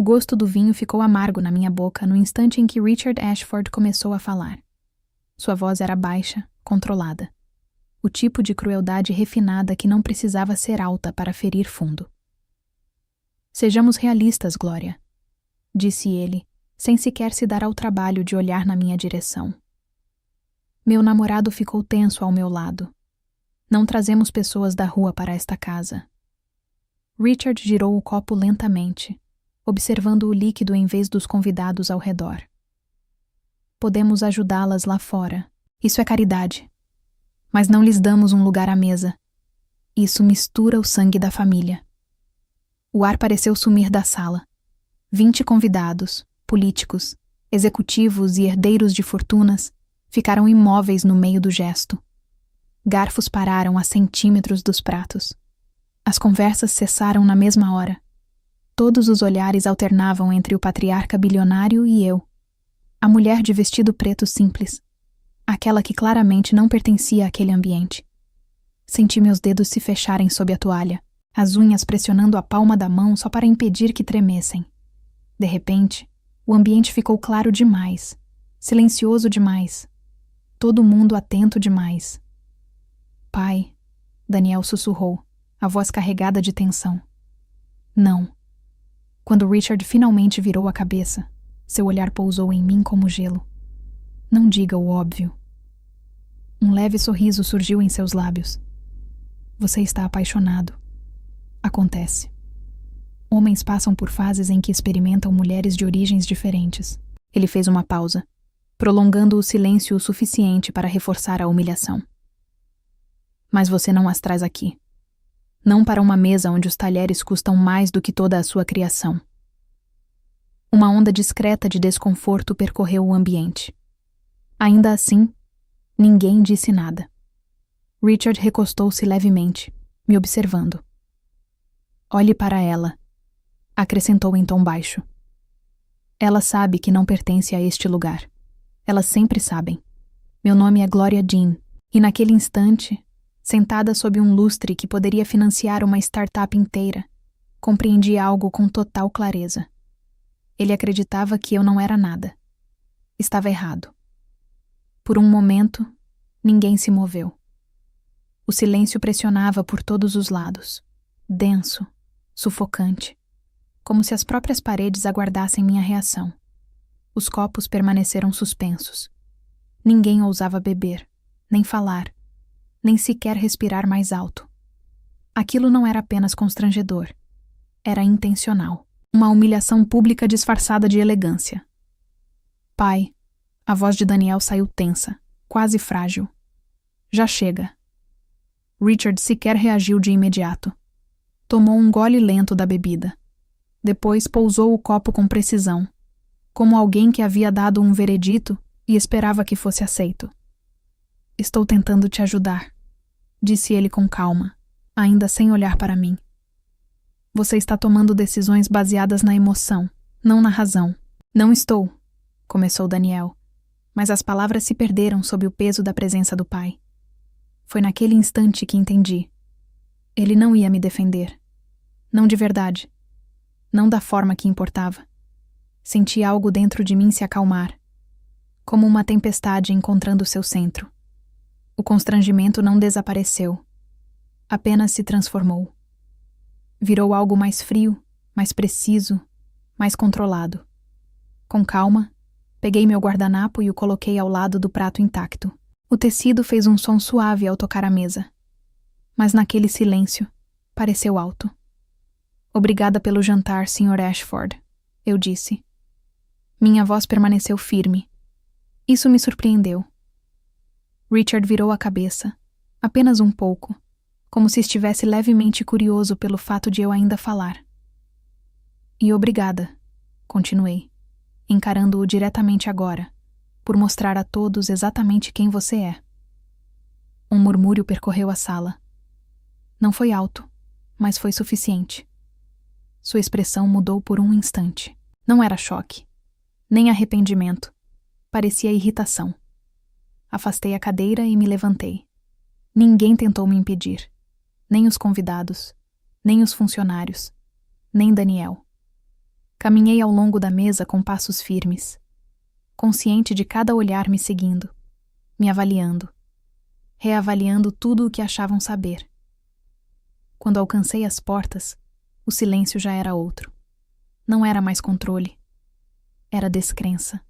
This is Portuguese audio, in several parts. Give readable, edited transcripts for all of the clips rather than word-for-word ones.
O gosto do vinho ficou amargo na minha boca no instante em que Richard Ashford começou a falar. Sua voz era baixa, controlada. O tipo de crueldade refinada que não precisava ser alta para ferir fundo. Sejamos realistas, Glória, disse ele, sem sequer se dar ao trabalho de olhar na minha direção. Meu namorado ficou tenso ao meu lado. Não trazemos pessoas da rua para esta casa. Richard girou o copo lentamente, observando o líquido em vez dos convidados ao redor. Podemos ajudá-las lá fora. Isso é caridade. Mas não lhes damos um lugar à mesa. Isso mistura o sangue da família. O ar pareceu sumir da sala. 20 convidados, políticos, executivos e herdeiros de fortunas ficaram imóveis no meio do gesto. Garfos pararam a centímetros dos pratos. As conversas cessaram na mesma hora. Todos os olhares alternavam entre o patriarca bilionário e eu. A mulher de vestido preto simples. Aquela que claramente não pertencia àquele ambiente. Senti meus dedos se fecharem sob a toalha, as unhas pressionando a palma da mão só para impedir que tremessem. De repente, o ambiente ficou claro demais, silencioso demais. Todo mundo atento demais. Pai, Daniel sussurrou, a voz carregada de tensão. Não. Quando Richard finalmente virou a cabeça, seu olhar pousou em mim como gelo. Não diga o óbvio. Um leve sorriso surgiu em seus lábios. Você está apaixonado. Acontece. Homens passam por fases em que experimentam mulheres de origens diferentes. Ele fez uma pausa, prolongando o silêncio o suficiente para reforçar a humilhação. Mas você não as traz aqui. Não para uma mesa onde os talheres custam mais do que toda a sua criação. Uma onda discreta de desconforto percorreu o ambiente. Ainda assim, ninguém disse nada. Richard recostou-se levemente, me observando. Olhe para ela, acrescentou em tom baixo. Ela sabe que não pertence a este lugar. Elas sempre sabem. Meu nome é Gloria Jean, e naquele instante, sentada sob um lustre que poderia financiar uma startup inteira, compreendi algo com total clareza. Ele acreditava que eu não era nada. Estava errado. Por um momento, ninguém se moveu. O silêncio pressionava por todos os lados, denso, sufocante, como se as próprias paredes aguardassem minha reação. Os copos permaneceram suspensos. Ninguém ousava beber, nem falar, nem sequer respirar mais alto. Aquilo não era apenas constrangedor. Era intencional. Uma humilhação pública disfarçada de elegância. Pai, a voz de Daniel saiu tensa, quase frágil. Já chega. Richard sequer reagiu de imediato. Tomou um gole lento da bebida. Depois pousou o copo com precisão, como alguém que havia dado um veredito e esperava que fosse aceito. Estou tentando te ajudar, disse ele com calma, ainda sem olhar para mim. Você está tomando decisões baseadas na emoção, não na razão. Não estou, começou Daniel, mas as palavras se perderam sob o peso da presença do pai. Foi naquele instante que entendi. Ele não ia me defender. Não de verdade. Não da forma que importava. Senti algo dentro de mim se acalmar, como uma tempestade encontrando seu centro. O constrangimento não desapareceu, apenas se transformou. Virou algo mais frio, mais preciso, mais controlado. Com calma, peguei meu guardanapo e o coloquei ao lado do prato intacto. O tecido fez um som suave ao tocar a mesa. Mas naquele silêncio, pareceu alto. Obrigada pelo jantar, Sr. Ashford, eu disse. Minha voz permaneceu firme. Isso me surpreendeu. Richard virou a cabeça, apenas um pouco, como se estivesse levemente curioso pelo fato de eu ainda falar. E obrigada, continuei, encarando-o diretamente agora, por mostrar a todos exatamente quem você é. Um murmúrio percorreu a sala. Não foi alto, mas foi suficiente. Sua expressão mudou por um instante. Não era choque, nem arrependimento. Parecia irritação. Afastei a cadeira e me levantei. Ninguém tentou me impedir. Nem os convidados, nem os funcionários, nem Daniel. Caminhei ao longo da mesa com passos firmes, consciente de cada olhar me seguindo, me avaliando, reavaliando tudo o que achavam saber. Quando alcancei as portas, o silêncio já era outro. Não era mais controle. Era descrença.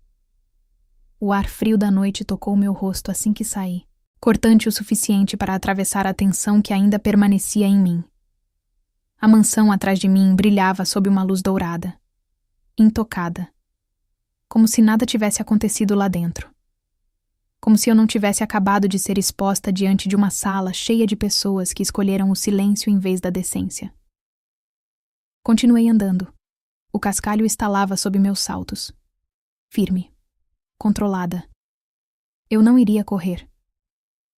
O ar frio da noite tocou meu rosto assim que saí, cortante o suficiente para atravessar a tensão que ainda permanecia em mim. A mansão atrás de mim brilhava sob uma luz dourada, intocada, como se nada tivesse acontecido lá dentro. Como se eu não tivesse acabado de ser exposta diante de uma sala cheia de pessoas que escolheram o silêncio em vez da decência. Continuei andando. O cascalho estalava sob meus saltos. Firme. Controlada. Eu não iria correr.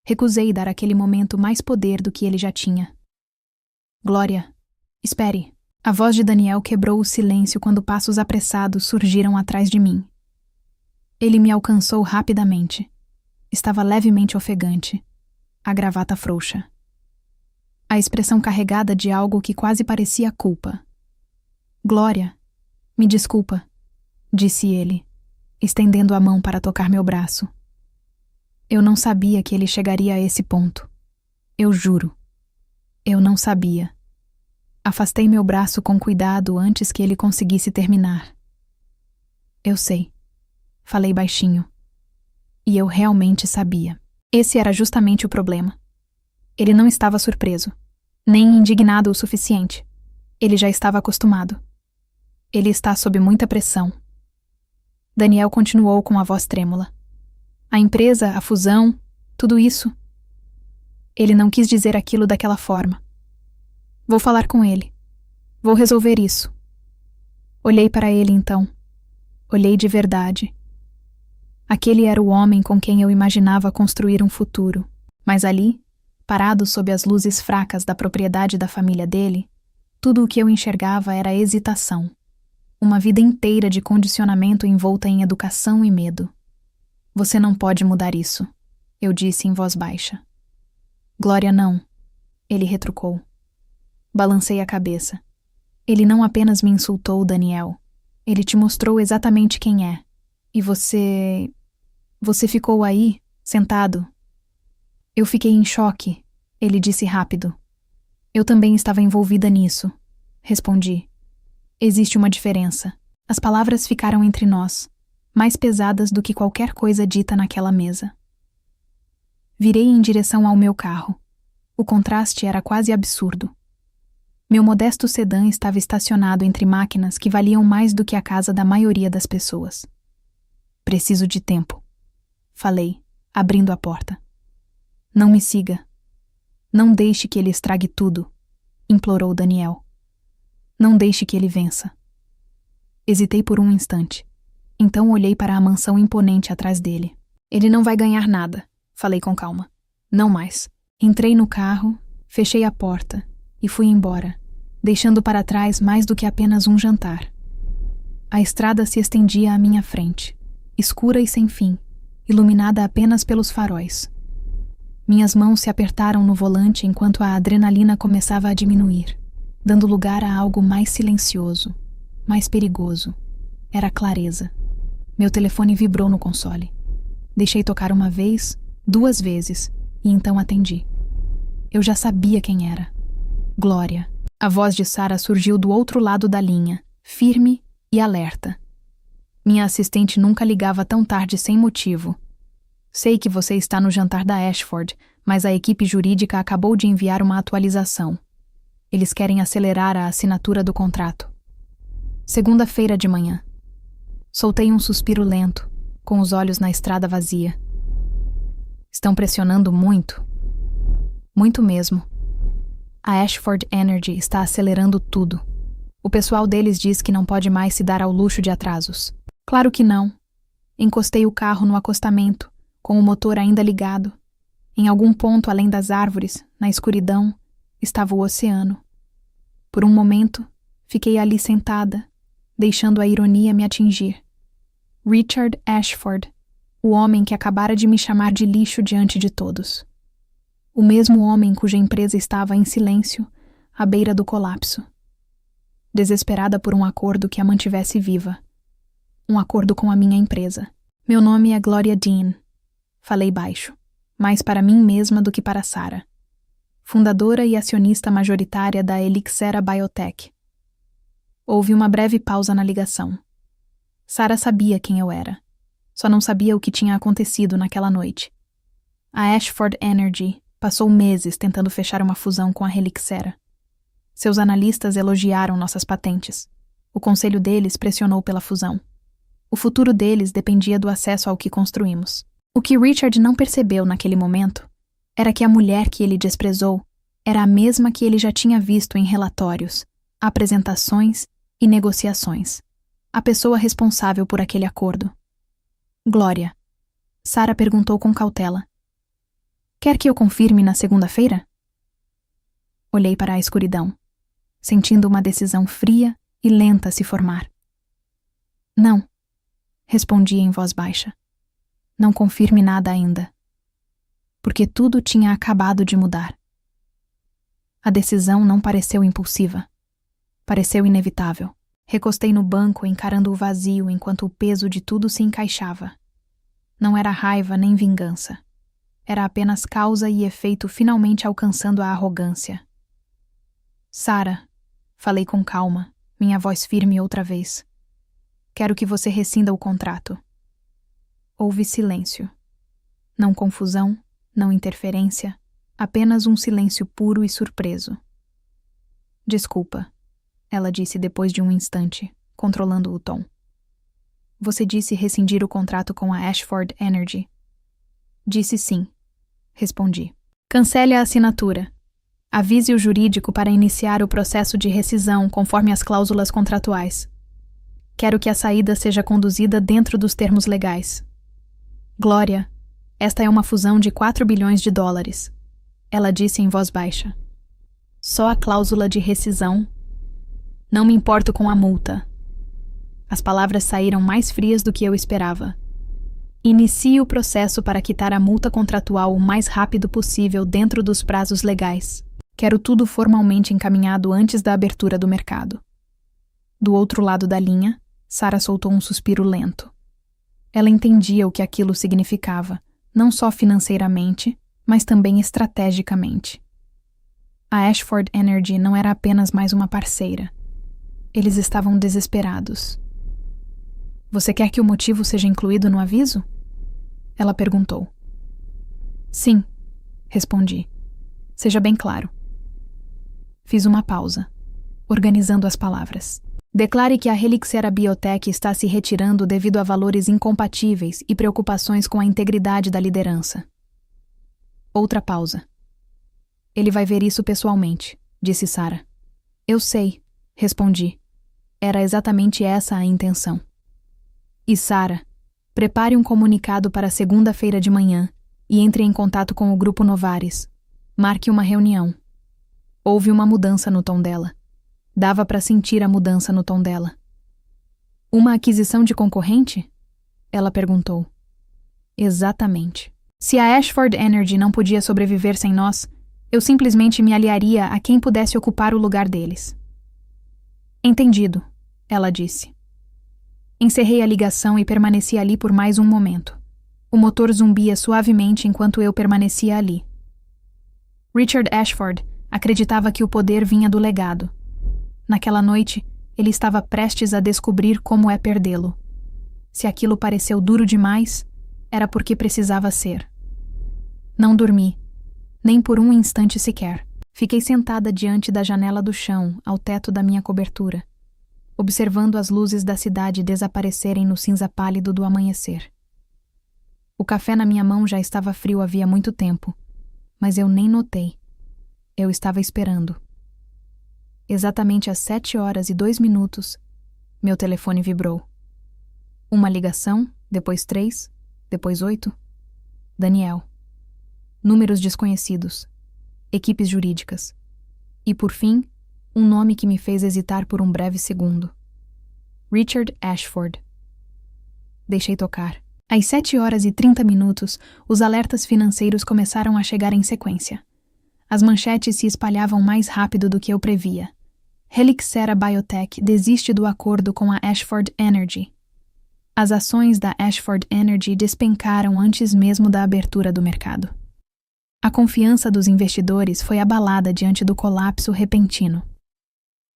Recusei dar àquele momento mais poder do que ele já tinha. Glória, espere. A voz de Daniel quebrou o silêncio quando passos apressados surgiram atrás de mim. Ele me alcançou rapidamente. Estava levemente ofegante, a gravata frouxa. A expressão carregada de algo que quase parecia culpa. Glória, me desculpa, disse ele, estendendo a mão para tocar meu braço. Eu não sabia que ele chegaria a esse ponto. Eu juro. Eu não sabia. Afastei meu braço com cuidado antes que ele conseguisse terminar. Eu sei. Falei baixinho. E eu realmente sabia. Esse era justamente o problema. Ele não estava surpreso, nem indignado o suficiente. Ele já estava acostumado. Ele está sob muita pressão. Daniel continuou com a voz trêmula. A empresa, a fusão, tudo isso. Ele não quis dizer aquilo daquela forma. Vou falar com ele. Vou resolver isso. Olhei para ele então. Olhei de verdade. Aquele era o homem com quem eu imaginava construir um futuro. Mas ali, parado sob as luzes fracas da propriedade da família dele, tudo o que eu enxergava era hesitação. Uma vida inteira de condicionamento envolta em educação e medo. Você não pode mudar isso, eu disse em voz baixa. Glória, não, ele retrucou. Balancei a cabeça. Ele não apenas me insultou, Daniel. Ele te mostrou exatamente quem é. E você ficou aí, sentado. Eu fiquei em choque, ele disse rápido. Eu também estava envolvida nisso, respondi. Existe uma diferença. As palavras ficaram entre nós, mais pesadas do que qualquer coisa dita naquela mesa. Virei em direção ao meu carro. O contraste era quase absurdo. Meu modesto sedã estava estacionado entre máquinas que valiam mais do que a casa da maioria das pessoas. Preciso de tempo, falei, abrindo a porta. Não me siga. Não deixe que ele estrague tudo, implorou Daniel. Não deixe que ele vença. Hesitei por um instante. Então olhei para a mansão imponente atrás dele. Ele não vai ganhar nada, falei com calma. Não mais. Entrei no carro, fechei a porta e fui embora, deixando para trás mais do que apenas um jantar. A estrada se estendia à minha frente, escura e sem fim, iluminada apenas pelos faróis. Minhas mãos se apertaram no volante enquanto a adrenalina começava a diminuir, dando lugar a algo mais silencioso, mais perigoso. Era a clareza. Meu telefone vibrou no console. Deixei tocar uma vez, 2 vezes, e então atendi. Eu já sabia quem era. Glória. A voz de Sarah surgiu do outro lado da linha, firme e alerta. Minha assistente nunca ligava tão tarde sem motivo. Sei que você está no jantar da Ashford, mas a equipe jurídica acabou de enviar uma atualização. Eles querem acelerar a assinatura do contrato. Segunda-feira de manhã. Soltei um suspiro lento, com os olhos na estrada vazia. Estão pressionando muito. Muito mesmo. A Ashford Energy está acelerando tudo. O pessoal deles diz que não pode mais se dar ao luxo de atrasos. Claro que não. Encostei o carro no acostamento, com o motor ainda ligado. Em algum ponto além das árvores, na escuridão, estava o oceano. Por um momento, fiquei ali sentada, deixando a ironia me atingir. Richard Ashford, o homem que acabara de me chamar de lixo diante de todos. O mesmo homem cuja empresa estava em silêncio, à beira do colapso. desesperada por um acordo que a mantivesse viva. Um acordo com a minha empresa. Meu nome é Gloria Dean. Falei baixo, mais para mim mesma do que para Sarah, fundadora e acionista majoritária da Elixera Biotech. Houve uma breve pausa na ligação. Sarah sabia quem eu era. Só não sabia o que tinha acontecido naquela noite. A Ashford Energy passou meses tentando fechar uma fusão com a Elixera. Seus analistas elogiaram nossas patentes. O conselho deles pressionou pela fusão. O futuro deles dependia do acesso ao que construímos. O que Richard não percebeu naquele momento era que a mulher que ele desprezou era a mesma que ele já tinha visto em relatórios, apresentações e negociações. A pessoa responsável por aquele acordo. Glória. Sarah perguntou com cautela. Quer que eu confirme na segunda-feira? Olhei para a escuridão, sentindo uma decisão fria e lenta se formar. Não, respondi em voz baixa. Não confirme nada ainda. Porque tudo tinha acabado de mudar. A decisão não pareceu impulsiva. Pareceu inevitável. Recostei no banco encarando o vazio enquanto o peso de tudo se encaixava. Não era raiva nem vingança. Era apenas causa e efeito finalmente alcançando a arrogância. Sarah, falei com calma, minha voz firme outra vez. Quero que você rescinda o contrato. Houve silêncio. Não confusão, não interferência, apenas um silêncio puro e surpreso. Desculpa, ela disse depois de um instante, controlando o tom. Você disse rescindir o contrato com a Ashford Energy. Disse sim, respondi. Cancele a assinatura. Avise o jurídico para iniciar o processo de rescisão conforme as cláusulas contratuais. Quero que a saída seja conduzida dentro dos termos legais. Glória, esta é uma fusão de 4 bilhões de dólares. Ela disse em voz baixa. Só a cláusula de rescisão. Não me importo com a multa. As palavras saíram mais frias do que eu esperava. Inicie o processo para quitar a multa contratual o mais rápido possível dentro dos prazos legais. Quero tudo formalmente encaminhado antes da abertura do mercado. Do outro lado da linha, Sarah soltou um suspiro lento. Ela entendia o que aquilo significava, não só financeiramente, mas também estrategicamente. A Ashford Energy não era apenas mais uma parceira. Eles estavam desesperados. Você quer que o motivo seja incluído no aviso? Ela perguntou. Sim, respondi. Seja bem claro. Fiz uma pausa, organizando as palavras. Declare que a Elixera Biotech está se retirando devido a valores incompatíveis e preocupações com a integridade da liderança. Outra pausa. Ele vai ver isso pessoalmente, disse Sarah. Eu sei, respondi. Era exatamente essa a intenção. E Sarah, prepare um comunicado para segunda-feira de manhã e entre em contato com o Grupo Novares. Marque uma reunião. Houve uma mudança no tom dela. Dava para sentir a mudança no tom dela. Uma aquisição de concorrente? Ela perguntou. Exatamente. Se a Ashford Energy não podia sobreviver sem nós, eu simplesmente me aliaria a quem pudesse ocupar o lugar deles. Entendido, ela disse. Encerrei a ligação e permaneci ali por mais um momento. O motor zumbia suavemente enquanto eu permanecia ali. Richard Ashford acreditava que o poder vinha do legado. Naquela noite, ele estava prestes a descobrir como é perdê-lo. Se aquilo pareceu duro demais, era porque precisava ser. Não dormi, nem por um instante sequer. Fiquei sentada diante da janela do chão, ao teto da minha cobertura, observando as luzes da cidade desaparecerem no cinza pálido do amanhecer. O café na minha mão já estava frio havia muito tempo, mas eu nem notei. Eu estava esperando. Exatamente às 7h02, meu telefone vibrou. Uma ligação, depois 3, depois 8. Daniel. Números desconhecidos. Equipes jurídicas. E, por fim, um nome que me fez hesitar por um breve segundo. Richard Ashford. Deixei tocar. Às 7h30, os alertas financeiros começaram a chegar em sequência. As manchetes se espalhavam mais rápido do que eu previa. Helixera Biotech desiste do acordo com a Ashford Energy. As ações da Ashford Energy despencaram antes mesmo da abertura do mercado. A confiança dos investidores foi abalada diante do colapso repentino.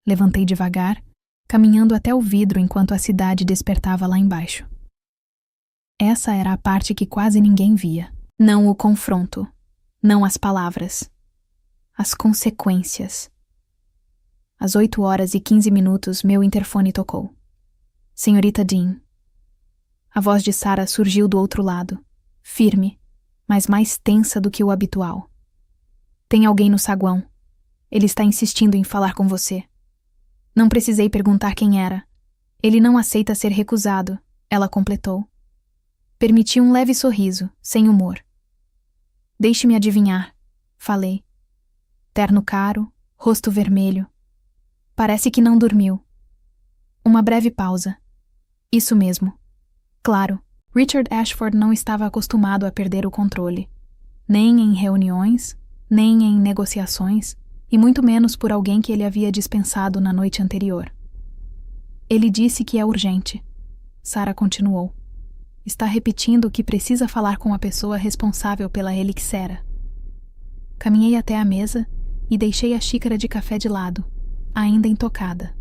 Levantei devagar, caminhando até o vidro enquanto a cidade despertava lá embaixo. Essa era a parte que quase ninguém via. Não o confronto, não as palavras. As consequências. Às 8h15 meu interfone tocou. Senhorita Dean. A voz de Sarah surgiu do outro lado, firme, mas mais tensa do que o habitual. Tem alguém no saguão. Ele está insistindo em falar com você. Não precisei perguntar quem era. Ele não aceita ser recusado, ela completou. Permiti um leve sorriso, sem humor. Deixe-me adivinhar, falei. Terno caro, rosto vermelho. Parece que não dormiu. Uma breve pausa. Isso mesmo. Claro, Richard Ashford não estava acostumado a perder o controle. Nem em reuniões, nem em negociações, e muito menos por alguém que ele havia dispensado na noite anterior. Ele disse que é urgente. Sarah continuou. Está repetindo que precisa falar com a pessoa responsável pela Helixera. Caminhei até a mesa e deixei a xícara de café de lado, ainda intocada.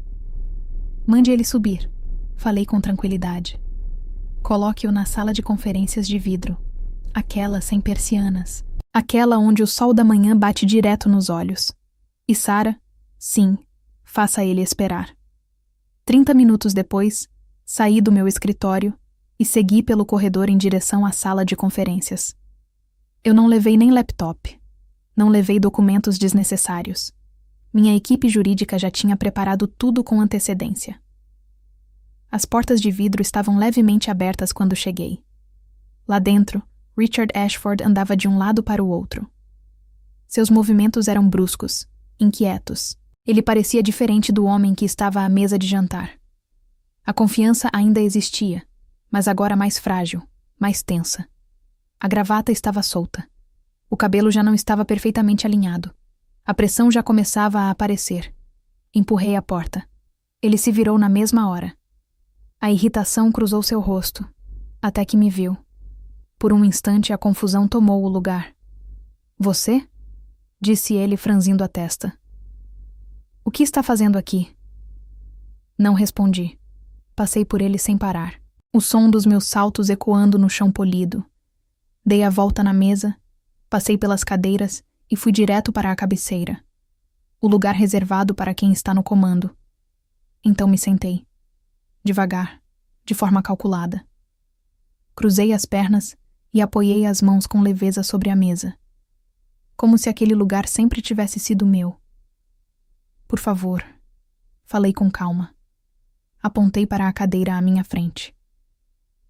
Mande ele subir, falei com tranquilidade. Coloque-o na sala de conferências de vidro, aquela sem persianas, aquela onde o sol da manhã bate direto nos olhos. E Sarah, sim, faça ele esperar. 30 minutos depois, saí do meu escritório e segui pelo corredor em direção à sala de conferências. Eu não levei nem laptop. Não levei documentos desnecessários. Minha equipe jurídica já tinha preparado tudo com antecedência. As portas de vidro estavam levemente abertas quando cheguei. Lá dentro, Richard Ashford andava de um lado para o outro. Seus movimentos eram bruscos, inquietos. Ele parecia diferente do homem que estava à mesa de jantar. A confiança ainda existia, mas agora mais frágil, mais tensa. A gravata estava solta. O cabelo já não estava perfeitamente alinhado. A pressão já começava a aparecer. Empurrei a porta. Ele se virou na mesma hora. A irritação cruzou seu rosto, até que me viu. Por um instante a confusão tomou o lugar. Você? Disse ele franzindo a testa. O que está fazendo aqui? Não respondi. Passei por ele sem parar. O som dos meus saltos ecoando no chão polido. Dei a volta na mesa, passei pelas cadeiras e fui direto para a cabeceira. O lugar reservado para quem está no comando. Então me sentei. Devagar, de forma calculada. Cruzei as pernas e apoiei as mãos com leveza sobre a mesa. Como se aquele lugar sempre tivesse sido meu. Por favor, falei com calma. Apontei para a cadeira à minha frente.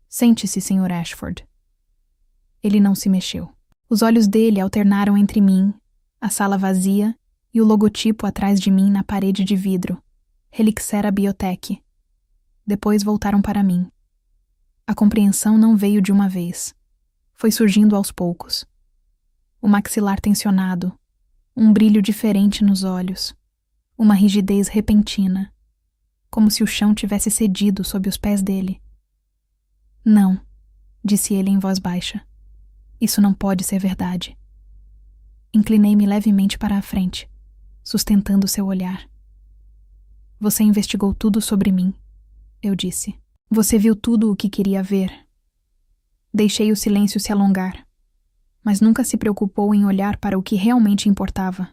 Sente-se, Sr. Ashford. Ele não se mexeu. Os olhos dele alternaram entre mim, a sala vazia e o logotipo atrás de mim na parede de vidro, Helixera Biotech. Depois voltaram para mim. A compreensão não veio de uma vez. Foi surgindo aos poucos. O maxilar tensionado, um brilho diferente nos olhos, uma rigidez repentina, como se o chão tivesse cedido sob os pés dele. Não, disse ele em voz baixa. Isso não pode ser verdade. Inclinei-me levemente para a frente, sustentando seu olhar. Você investigou tudo sobre mim, eu disse. Você viu tudo o que queria ver. Deixei o silêncio se alongar, mas nunca se preocupou em olhar para o que realmente importava.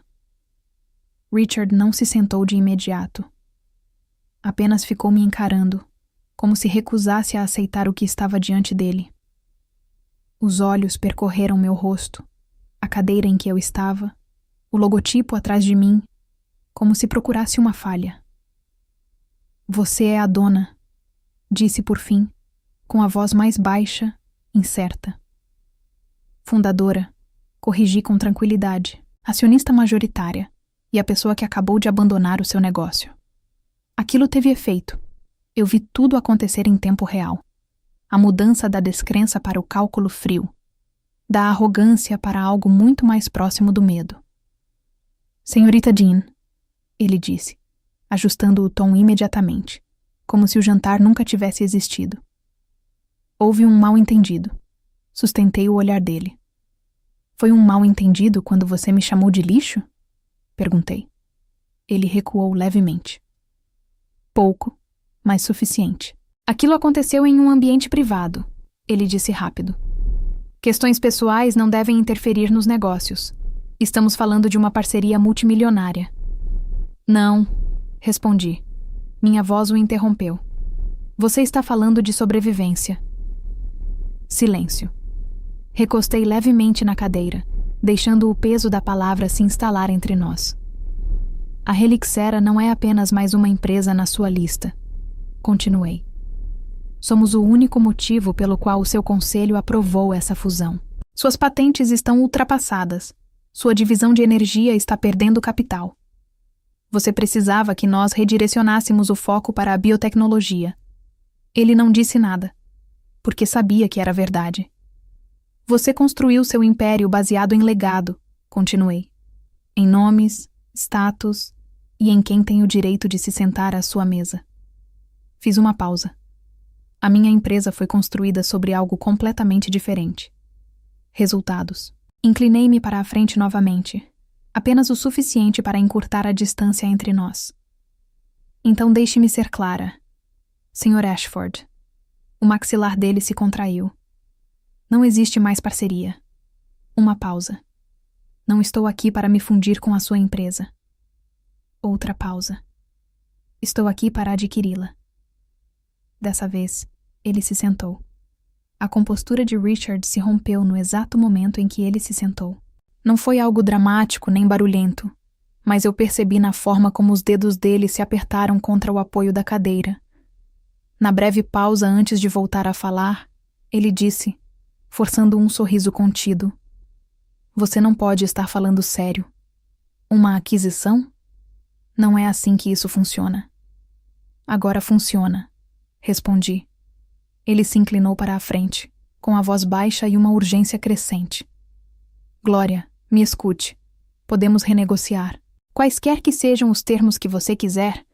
Richard não se sentou de imediato. Apenas ficou me encarando, como se recusasse a aceitar o que estava diante dele. Os olhos percorreram meu rosto, a cadeira em que eu estava, o logotipo atrás de mim, como se procurasse uma falha. Você é a dona, disse por fim, com a voz mais baixa, incerta. Fundadora, corrigi com tranquilidade, acionista majoritária e a pessoa que acabou de abandonar o seu negócio. Aquilo teve efeito. Eu vi tudo acontecer em tempo real. A mudança da descrença para o cálculo frio, da arrogância para algo muito mais próximo do medo. Senhorita Dean, ele disse, ajustando o tom imediatamente, como se o jantar nunca tivesse existido. Houve um mal-entendido. Sustentei o olhar dele. Foi um mal-entendido quando você me chamou de lixo? Perguntei. Ele recuou levemente. Pouco, mas suficiente. Aquilo aconteceu em um ambiente privado, ele disse rápido. Questões pessoais não devem interferir nos negócios. Estamos falando de uma parceria multimilionária. Não, respondi. Minha voz o interrompeu. Você está falando de sobrevivência. Silêncio. Recostei levemente na cadeira, deixando o peso da palavra se instalar entre nós. A Helixera não é apenas mais uma empresa na sua lista. Continuei. Somos o único motivo pelo qual o seu conselho aprovou essa fusão. Suas patentes estão ultrapassadas. Sua divisão de energia está perdendo capital. Você precisava que nós redirecionássemos o foco para a biotecnologia. Ele não disse nada, porque sabia que era verdade. Você construiu seu império baseado em legado, continuei. Em nomes, status e em quem tem o direito de se sentar à sua mesa. Fiz uma pausa. A minha empresa foi construída sobre algo completamente diferente. Resultados. Inclinei-me para a frente novamente, apenas o suficiente para encurtar a distância entre nós. Então deixe-me ser clara. Sr. Ashford. O maxilar dele se contraiu. Não existe mais parceria. Uma pausa. Não estou aqui para me fundir com a sua empresa. Outra pausa. Estou aqui para adquiri-la. Dessa vez, ele se sentou. A compostura de Richard se rompeu no exato momento em que ele se sentou. Não foi algo dramático nem barulhento, mas eu percebi na forma como os dedos dele se apertaram contra o apoio da cadeira. Na breve pausa antes de voltar a falar, ele disse, forçando um sorriso contido: Você não pode estar falando sério. Uma aquisição? Não é assim que isso funciona. Agora funciona, respondi. Ele se inclinou para a frente, com a voz baixa e uma urgência crescente. Glória, me escute. Podemos renegociar. Quaisquer que sejam os termos que você quiser,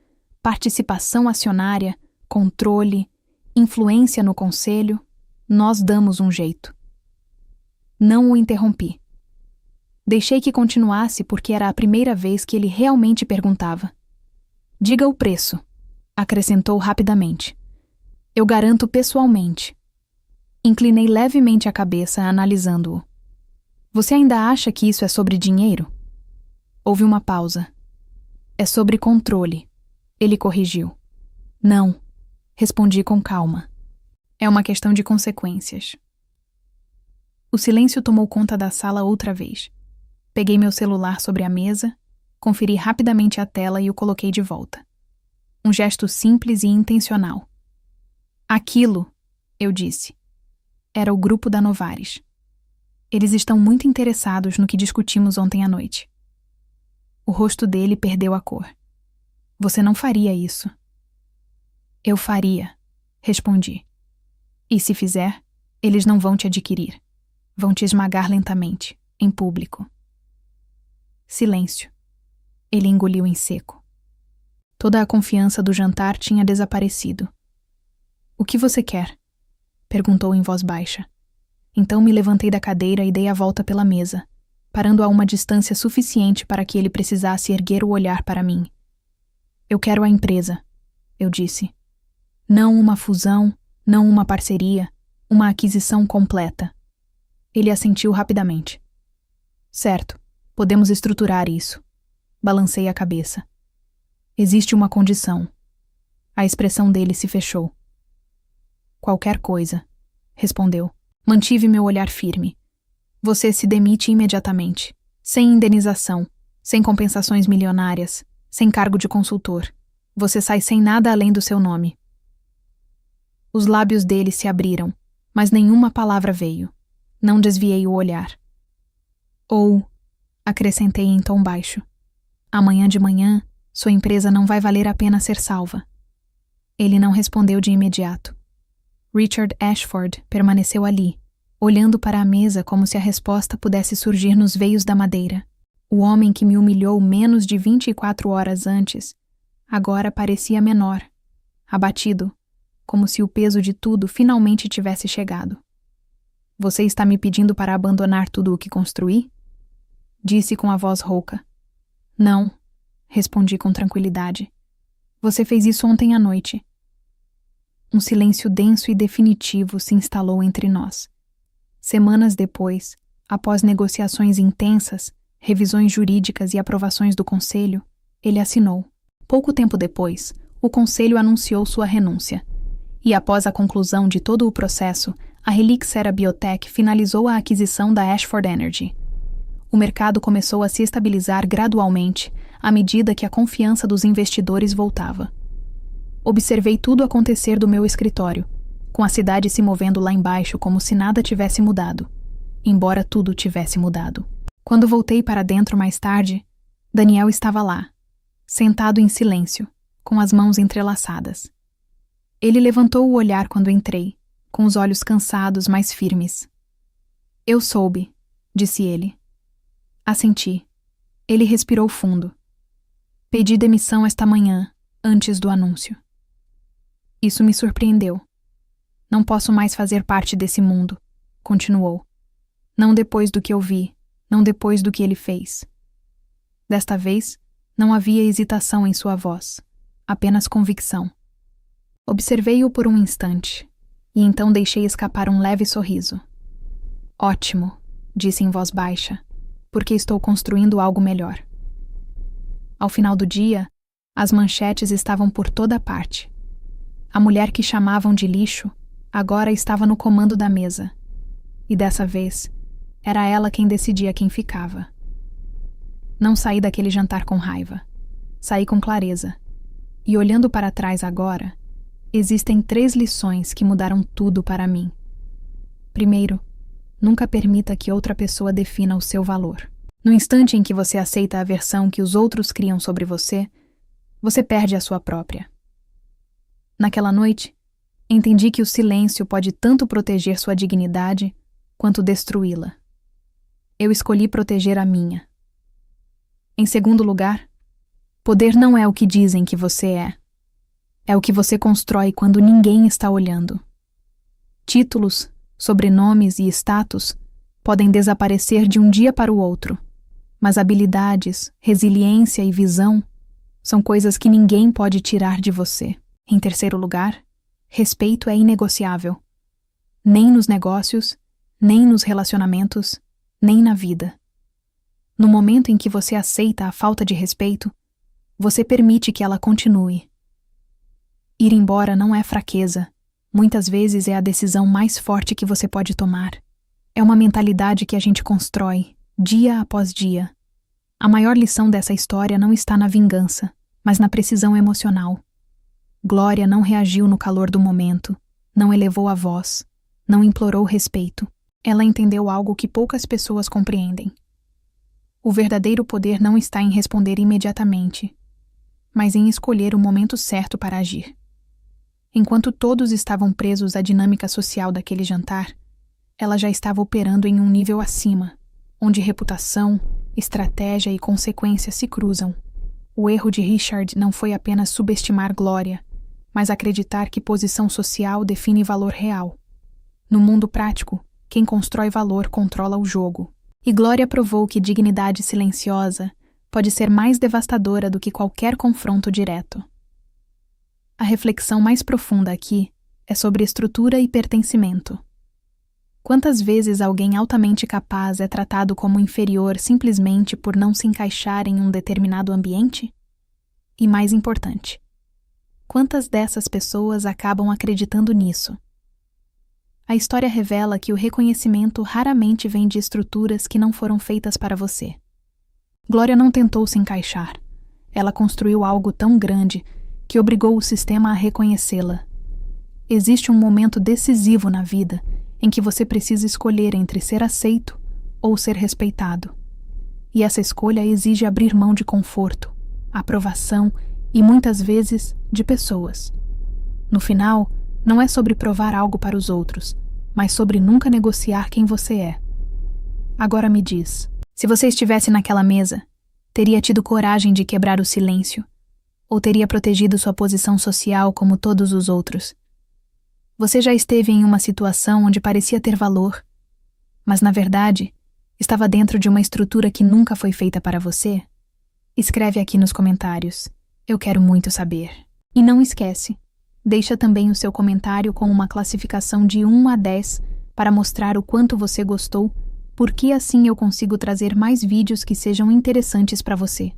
participação acionária, controle, influência no conselho, nós damos um jeito. Não o interrompi. Deixei que continuasse porque era a primeira vez que ele realmente perguntava. Diga o preço, acrescentou rapidamente. Eu garanto pessoalmente. Inclinei levemente a cabeça, analisando-o. Você ainda acha que isso é sobre dinheiro? Houve uma pausa. É sobre controle, ele corrigiu. Não, respondi com calma. É uma questão de consequências. O silêncio tomou conta da sala outra vez. Peguei meu celular sobre a mesa, conferi rapidamente a tela e o coloquei de volta. Um gesto simples e intencional. Aquilo, eu disse, era o grupo da Novares. Eles estão muito interessados no que discutimos ontem à noite. O rosto dele perdeu a cor. Você não faria isso. Eu faria, respondi. E se fizer, eles não vão te adquirir. Vão te esmagar lentamente, em público. Silêncio. Ele engoliu em seco. Toda a confiança do jantar tinha desaparecido. O que você quer? Perguntou em voz baixa. Então me levantei da cadeira e dei a volta pela mesa, parando a uma distância suficiente para que ele precisasse erguer o olhar para mim. Eu quero a empresa, eu disse. Não uma fusão, não uma parceria, uma aquisição completa. Ele assentiu rapidamente. Certo, podemos estruturar isso. Balancei a cabeça. Existe uma condição. A expressão dele se fechou. Qualquer coisa, respondeu. Mantive meu olhar firme. Você se demite imediatamente, sem indenização, sem compensações milionárias, sem cargo de consultor. Você sai sem nada além do seu nome. Os lábios dele se abriram, mas nenhuma palavra veio. Não desviei o olhar. Ou, acrescentei em tom baixo, amanhã de manhã, sua empresa não vai valer a pena ser salva. Ele não respondeu de imediato. Richard Ashford permaneceu ali, olhando para a mesa como se a resposta pudesse surgir nos veios da madeira. O homem que me humilhou menos de 24 horas antes Agora parecia menor, abatido, como se o peso de tudo finalmente tivesse chegado. Você está me pedindo para abandonar tudo o que construí? Disse com a voz rouca. Não, respondi com tranquilidade. Você fez isso ontem à noite. Um silêncio denso e definitivo se instalou entre nós. Semanas depois, após negociações intensas, revisões jurídicas e aprovações do conselho, ele assinou. Pouco tempo depois, o conselho anunciou sua renúncia. E após a conclusão de todo o processo, a Helixera Biotech finalizou a aquisição da Ashford Energy. O mercado começou a se estabilizar gradualmente, à medida que a confiança dos investidores voltava. Observei tudo acontecer do meu escritório, com a cidade se movendo lá embaixo como se nada tivesse mudado, embora tudo tivesse mudado. Quando voltei para dentro mais tarde, Daniel estava lá, sentado em silêncio, com as mãos entrelaçadas. Ele levantou o olhar quando entrei, com os olhos cansados, mas firmes. Eu soube, disse ele. Assenti. Ele respirou fundo. Pedi demissão esta manhã, antes do anúncio. Isso me surpreendeu. Não posso mais fazer parte desse mundo, continuou. Não depois do que eu vi, não depois do que ele fez. Desta vez, não havia hesitação em sua voz, apenas convicção. Observei-o por um instante, e então deixei escapar um leve sorriso. Ótimo, disse em voz baixa, porque estou construindo algo melhor. Ao final do dia, as manchetes estavam por toda parte. A mulher que chamavam de lixo agora estava no comando da mesa, e dessa vez, era ela quem decidia quem ficava. Não saí daquele jantar com raiva. Saí com clareza. E olhando para trás agora, existem 3 lições que mudaram tudo para mim. Primeiro, nunca permita que outra pessoa defina o seu valor. No instante em que você aceita a versão que os outros criam sobre você, você perde a sua própria. Naquela noite, entendi que o silêncio pode tanto proteger sua dignidade quanto destruí-la. Eu escolhi proteger a minha. Em segundo lugar, poder não é o que dizem que você é. É o que você constrói quando ninguém está olhando. Títulos, sobrenomes e status podem desaparecer de um dia para o outro, mas habilidades, resiliência e visão são coisas que ninguém pode tirar de você. Em terceiro lugar, respeito é inegociável. Nem nos negócios, nem nos relacionamentos, nem na vida. No momento em que você aceita a falta de respeito, você permite que ela continue. Ir embora não é fraqueza. Muitas vezes é a decisão mais forte que você pode tomar. É uma mentalidade que a gente constrói, dia após dia. A maior lição dessa história não está na vingança, mas na precisão emocional. Glória não reagiu no calor do momento, não elevou a voz, não implorou respeito. Ela entendeu algo que poucas pessoas compreendem. O verdadeiro poder não está em responder imediatamente, mas em escolher o momento certo para agir. Enquanto todos estavam presos à dinâmica social daquele jantar, ela já estava operando em um nível acima, onde reputação, estratégia e consequência se cruzam. O erro de Richard não foi apenas subestimar Glória, mas acreditar que posição social define valor real. No mundo prático, quem constrói valor controla o jogo. E Glória provou que dignidade silenciosa pode ser mais devastadora do que qualquer confronto direto. A reflexão mais profunda aqui é sobre estrutura e pertencimento. Quantas vezes alguém altamente capaz é tratado como inferior simplesmente por não se encaixar em um determinado ambiente? E mais importante, quantas dessas pessoas acabam acreditando nisso? A história revela que o reconhecimento raramente vem de estruturas que não foram feitas para você. Glória não tentou se encaixar. Ela construiu algo tão grande que obrigou o sistema a reconhecê-la. Existe um momento decisivo na vida em que você precisa escolher entre ser aceito ou ser respeitado. E essa escolha exige abrir mão de conforto, aprovação e, muitas vezes, de pessoas. No final, não é sobre provar algo para os outros, mas sobre nunca negociar quem você é. Agora me diz, se você estivesse naquela mesa, teria tido coragem de quebrar o silêncio? Ou teria protegido sua posição social como todos os outros? Você já esteve em uma situação onde parecia ter valor, mas na verdade estava dentro de uma estrutura que nunca foi feita para você? Escreve aqui nos comentários. Eu quero muito saber. E não esquece, deixa também o seu comentário com uma classificação de 1 a 10 para mostrar o quanto você gostou, porque assim eu consigo trazer mais vídeos que sejam interessantes para você.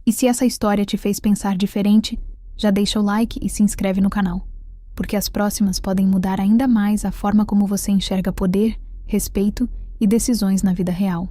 E se essa história te fez pensar diferente, já deixa o like e se inscreve no canal, porque as próximas podem mudar ainda mais a forma como você enxerga poder, respeito e decisões na vida real.